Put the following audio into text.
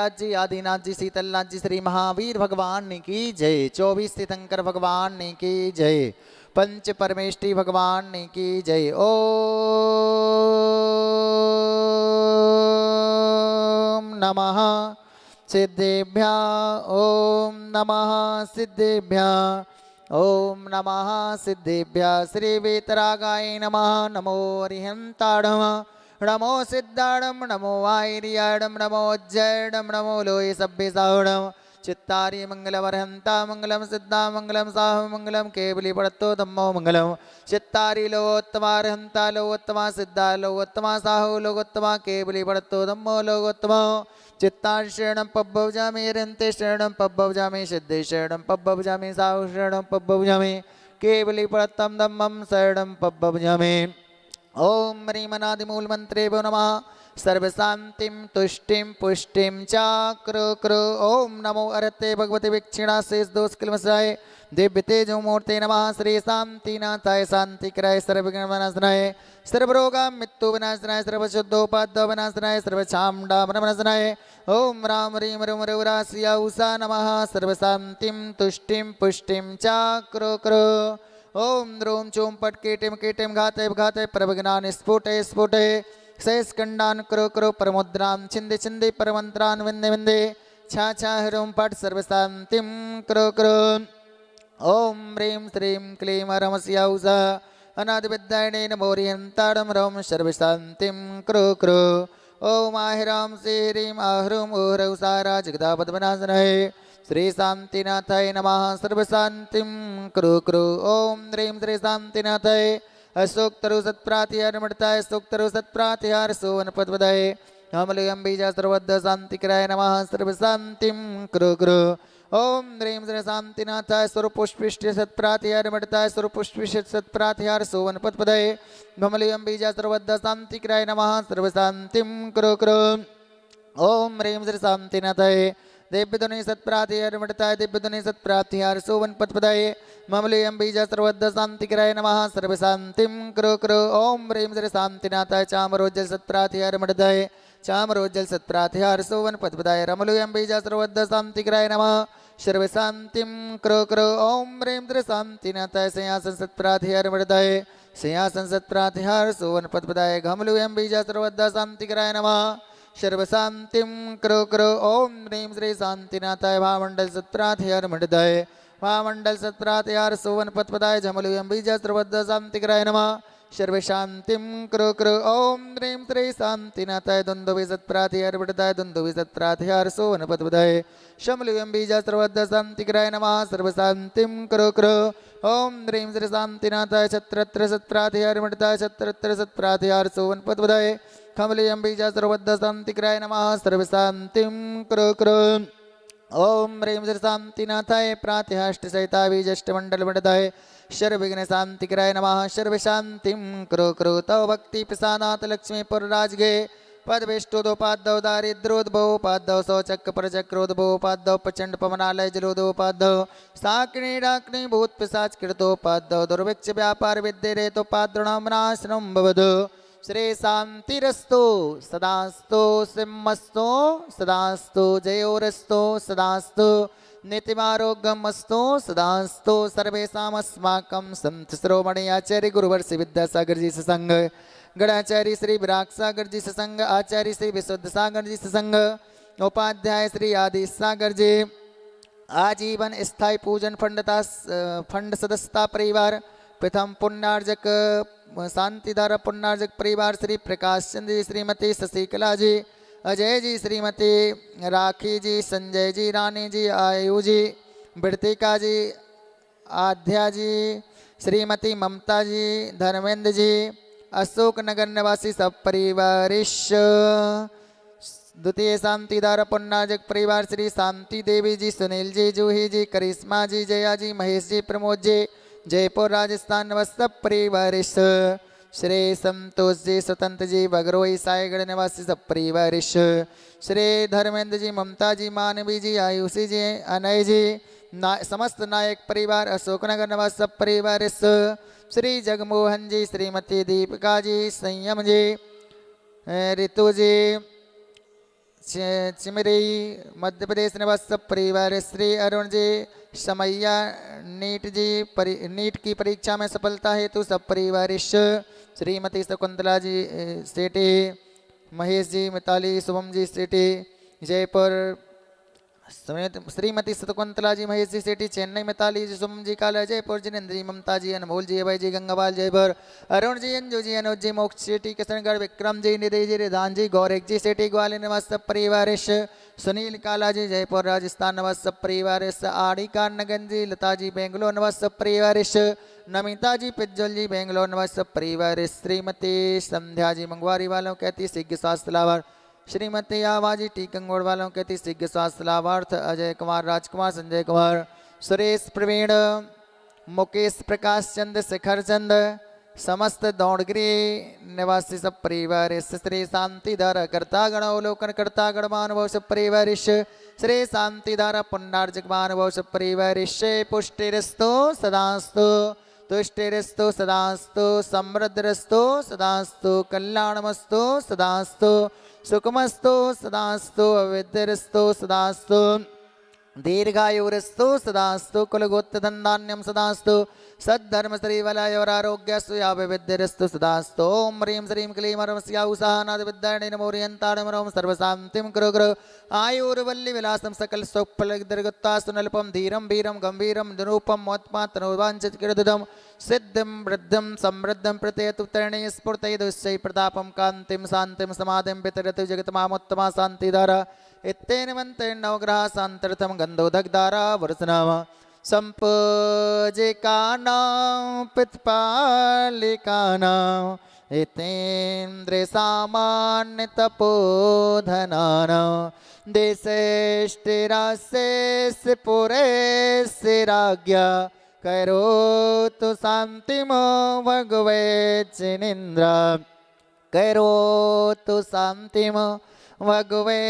जी आदिनाथ जी शीतलनाथ जी श्री महावीर भगवान की जय। 24 तीर्थंकर भगवान की जय। पंच परमेष्टि भगवान की जय। ओम नमः सिद्धेभ्य। ओम नमः सिद्धेभ्य। ओम नमः सिद्धेभ्य। श्री वेतरागाय नमः। नमो अरिहंताणम। नमो सिद्धाणम। नमो वायरियाणम। नमो उज्जैणम। नमो लोये सभ्य साहुणम। चित्तारी मंगलवरहंता मंगलम सिद्धा मंगलम साहु मंगलम केवली पड़तो धम्मो मंगलम। चित्तारी लोगोत्तमा रहंता लोगोत्तमा सिद्धा लोगोत्तमा साहु लोगोत्तमा केवली पड़तो धम्मो लोगोत्तमा। चित्तार शरणम पब्बवजामि रंते शरणम पब्बवजामि सिद्धे शरणम पब्बवजामि साहु शरणम पब्बवजामि केवली पड़तम धम्मम शरणम पब्बवजामि। ओम ह्रीमनादिमूल मंत्रे वो नमः। सर्वशांतिं तुष्टिं पुष्टिं चाक्र क्र। ओम नमो अरते भगवते वीक्षिणा शेष दोष किलमसाय दिव्य तेजो मूर्ते नमः। श्री शांतिनाथाय शांतिकराय सर्वविघ्नविनाशनाय सर्वरोगा मृत्यु विनाशनाय सर्वशुद्धोपाध्याय विनाशनाय सर्वछामडामन विनाशनाय ओम राम ह्रीं रुम रुरासिया उषा नमः। सर्वशांतिं तुष्टिं पुष्टिं चाक्र क्र। ओम द्रोम चोम पट कीटिम कीटिम घाते घाते प्रभज्ञान स्फुटे स्फुटे शेषखंडान क्रो क्रो परमुद्राम छिंदे छिंदे परमंत्रान विंदे विंदे छा छा ह्रूम पट सर्वशांतिम क्रो क्रो। ओम ह्रीं श्रीं क्लीं हरमस्या उषा अनादिविद्यायणे नमो ह्रीं रम सर्वशांतिं क्रो क्रो। ओम आहिराम श्री ह्रीं आह्रूम ओह्रौ सारा जगदापद्मनाशनाय श्री शांतिनाथाय नमः। सर्वशांतिं कुरु कुरु। ओम ह्रीं श्री शांतिनाथाय अशोक्तरु सत्प्रातिहारमृताय शोक्तरु सत्प्रातिहार सुवनपद्वदाय हमलयं बीजा सर्वद्ध शांतिकराय नमः। सर्वशांतिं कुरु कुरु। ओम ह्रीं श्री शांतिनाथाय स्वरूपुष्पिष्ट सत्प्रातिहारमृताय स्वरूपुष्पिष्ट सत्प्रातिहार सुवनपद्वदाय हमलयं बीजा सर्वद्ध शांतिकराय नमः। सर्वशांतिं कुरु कुरु। ओम ह्रीं श्री शांतिनाथाय दिव्यध्वनि सत्प्रातिहारमृताय दिव्यध्वनि सत्प्रातिहार सुवनपद्वदाय ममलयं बीजा सर्वद्ध शांतिकराय नमः। सर्वशांतिं कुरु कुरु। ओम ह्रीं श्री शांतिनाथाय चामरोज्जल सत्प्रातिहारमृताय चामरोज्जल सत्प्रातिहार सुवनपद्वदाय रमलयं बीजा सर्वद्ध शांतिकराय नमः। सर्वशांतिं कुरु कुरु। ओम ह्रीं श्री शांतिनाथाय सिंहासन सत्प्रातिहारमृताय सिंहासन सत्प्रातिहार सुवनपद्वदाय घमलयं बीजा सर्वद्ध शांतिकराय नमः। सर्वशांतिं कुरु कुरु। ओम ह्रीं श्री शांतिनाथाय भामंडल सत्प्रातिहारमृताय भामंडल सत्प्रातिहार सुवनपद्वदाय झमलयं बीजा सर्वद्ध शांतिकराय नमः। सर्वशांतिं कुरु कुरु। ओम ह्रीं श्री शांतिनाथाय दुन्दुभि सत्प्रातिहारमृताय दुन्दुभि सत्प्रातिहार सुवनपद्वदाय शमलयं बीजा सर्वद्ध शांतिकराय नमः। सर्वशांतिं कुरु कुरु। ओम ह्रीं श्री शांतिनाथाय छत्रत्र सत्प्रातिहारमृताय छत्रत्र सत्प्रातिहार सुवनपद्वदाय कमलयं बीजा सर्वद्ध शांतिकराय नमः। सर्वशांतिं कुरु कुरु। ओम ह्रीं श्री शांतिनाथाय प्रातिहाष्टसहिता बीजष्टमंडलमण्डलाय सर्वविघ्न शांतिकराय नमः। सर्वशांतिं कुरु कुरु। तव भक्ति प्रसादात् लक्ष्मीपुरराजगे पदविष्टोदोपाद्धौ दारिद्रोद्भवोपाद्धौ शौचक्रपरचक्रोद्भवोपाद्धौ प्रचंड पवनालय जलोदोपाद्धौ साकिनी डाकिनी भूत पिशाच कृतोपाद्धौ दुर्भिक्ष व्यापार विद्येरेतोपाद्रणामनाशनं भवतु। श्री शांतिरस्तु सदास्तु सिंहस्तु सदास्तु जयोरस्तु सदास्तु नित्यमारोग्यमस्तु सदास्तु सर्वेषामस्माकं संत शिरोमणि आचार्य गुरुवर्षि विद्यासागर जी सत्संग गणाचार्य श्री विराग सागर जी सत्संग आचार्य श्री विशुद्ध सागर जी सत्संग उपाध्याय श्री आदि सागर जी आजीवन स्थायी पूजन फंड सदस्यता परिवार प्रथम पुण्यार्जक शांतिधारा पुण्यार्जक परिवार श्री प्रकाश चंद्र जी श्रीमती शशिकला जी अजय जी श्रीमती राखी जी संजय जी रानी जी आयु जी बिड़तिका जी आध्या जी श्रीमती ममता जी धर्मेंद्र जी अशोक नगर निवासी सब परिवारिश द्वितीय शांतिधारा पुण्यार्जक परिवार श्री शांति देवी जी सुनील जी जूही जी करिश्मा जी जया जी महेश जी प्रमोद जी जयपुर राजस्थान निवासी सब परिवारिश श्री संतोष जी स्वतंत्र जी बगरोई साईगढ़ निवासी सब परिवारिश श्री धर्मेंद्र जी ममता जी मानवी जी आयुषी जी अनय जी समस्त नायक परिवार अशोकनगर निवासी सब परिवारिश श्री जगमोहन जी श्रीमती दीपिका जी संयम जी ऋतु जी चिमरी मध्य प्रदेश निवास परिवार श्री अरुण जी समैया नीट की परीक्षा में सफलता हेतु सब परिवार श्रीमती शकुंतला जी सेठी महेश जी मिताली शुभम जी सेठी जयपुर श्रीमती शकुंतला जी महेश जी सेठी चेन्नई मिताली जी शुभम जी काला जयपुर जिनेन्द्र जी ममता जी अनमोल जी अभय जी गंगापाल जयपुर अरुण जी अंजू जी अनुज जी मोक्ष सेठी किशनगढ़ विक्रम जी निधि जी रिधान जी गौरिक जी सेठी ग्वालियर निवास सब परिवार सुनील काला जी जयपुर राजस्थान निवास सब परिवार आड़ी कानगंज जी लता जी बेंगलोर निवास सब परिवार नमिता जी पिज्जल जी बेंगलोर निवास सब परिवार श्रीमती संध्या जी मंगवारी वालों कहती सिग्ध शास्त्र लाभार श्रीमती आवाजी टीकंगोड़ वालों कहती सिग्ध स्वास्थ्य लाभार्थ अजय कुमार राजकुमार संजय कुमार सुरेश प्रवीण मुकेश प्रकाश चंद शिखर चंद समस्त दौड़गिरी निवासी सब परिवार श्री शांतिधारा कर्तागण अवलोकन कर्तागण मानव सब परिवार श्री शांतिधारा पुण्डार्जक मानव सब परिवार पुष्टिरस्तो सदास्तु तुष्टिरस्तो सदास्तु समृद्धिरस्तो सदास्तु कल्याणमस्तु सदास्तु सुखमस्तु सदास्तु अविद्यरस्तु सदास्तु दीर्घायुरस्तु सदास्तु कुलगोत्रधन्धान्यं सदास्तु सद्धर्म श्रीवलयोरारोग्यस्तु याभिविद्यरस्तु सदास्तु ओम ह्रीं श्रीं क्लीं ह्रस्याउसानादिविद्याणि नमोरियन्ताणमरों सर्वशान्तिं कुरु गुरु आयुर्वल्ली विलासं सकल सुफलदीर्घत्वास्तु नल्पं धीरं वीरं गम्भीरं निरूपं मोत्मातनुवाञ्छितकृदं सिद्धिं वृद्धिं समृद्धिं प्रत्ययतु तरणीय स्फूर्तयदुश्चै प्रतापं कान्तिं शान्तिं समाधिं पितरतु जगत्मामुत्तमा शान्तिधारा इत्तेन मन्त्रेण नवग्रह शान्तर्थं गन्धोदकधारा वर्षनाम सम्पूजिकानां पित्पालिकानां हितेन्द्रियसामान्यतपोधनानां देशेष्टिराशेष पुरेशिराज्ञा करोतु शान्तिमो भगवे जिनेन्द्र करोतु शान्तिमो भगवे